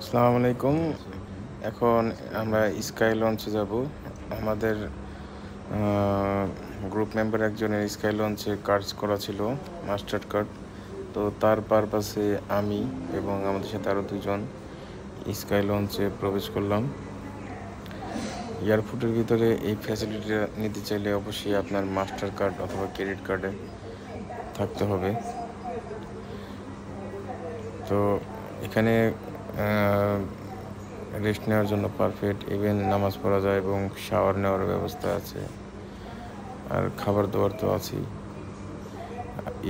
আসসালামু আলাইকুম। এখন আমরা স্কাই লঞ্চে যাব। আমাদের গ্রুপ মেম্বার একজনের স্কাই লঞ্চে কাজ করা ছিল, মাস্টার কার্ড। তো তার পারপাসে আমি এবং আমাদের সাথে আরও দুজন স্কাই লঞ্চে প্রবেশ করলাম। এয়ারপোর্টের ভিতরে এই ফ্যাসিলিটিটা নিতে চাইলে অবশ্যই আপনার মাস্টার কার্ড অথবা ক্রেডিট কার্ডে থাকতে হবে। তো এখানে রেস্ট নেওয়ার জন্য পারফেক্ট, ইভেন নামাজ পড়া যায় এবং শাওয়ার নেওয়ার ব্যবস্থা আছে, আর খাবার দাবার তো আছেই।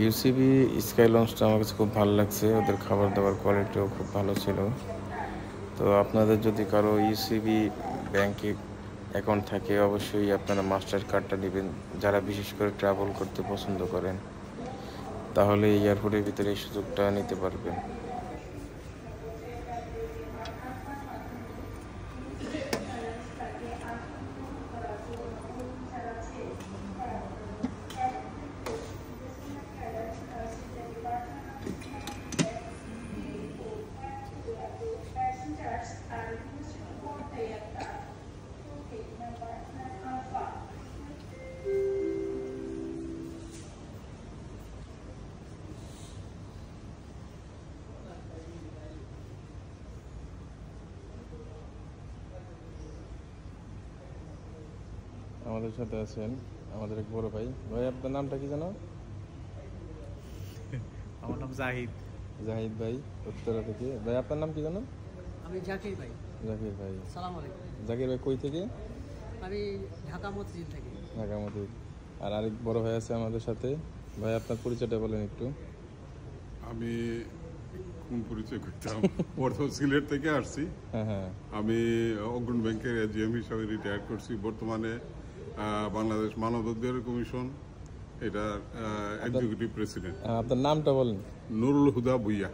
ইউসিবি স্কাই লঞ্চটা আমার কাছে খুব ভালো লাগছে, ওদের খাবার দাবার কোয়ালিটিও খুব ভালো ছিল। তো আপনাদের যদি কারো ইউসিবি ব্যাংকে অ্যাকাউন্ট থাকে অবশ্যই আপনারা মাস্টার কার্ডটা নেবেন, যারা বিশেষ করে ট্রাভেল করতে পছন্দ করেন, তাহলে এয়ারপোর্টের ভিতরে এই সুযোগটা নিতে পারবেন। আমাদের সাথে আছেন আমাদের এক বড় ভাই। ভাই, আপনার নামটা কি জানো? আমার নাম জাহিদ। জাহিদ ভাই, উত্তরা থেকে। ভাই, আপনার নাম কি জানো? আমি জাকির ভাই। জাকির ভাই। সালাম আলাইকুম। জাকির ভাই কই থেকে? আমি ঢাকা মতিঝিল থেকে। ঢাকা মধ্যে। আর আরেক বড় ভাই আছে আমাদের সাথে। ভাই, আপনার পরিচয়টা বলেন একটু। আমি কোন পরিচয় করতাম, প্রথম সিলেট থেকে আসছি। হ্যাঁ। আমি অগ্রণ ব্যাংকের এজিএম হিসাবে রিটায়ার করছি। বর্তমানে বাংলাদেশ মানবাধিকার কমিশন এটার এক্সিকিউটিভ প্রেসিডেন্ট। আপনার নামটা বলেন। নুরুল হুদা ভুইয়া।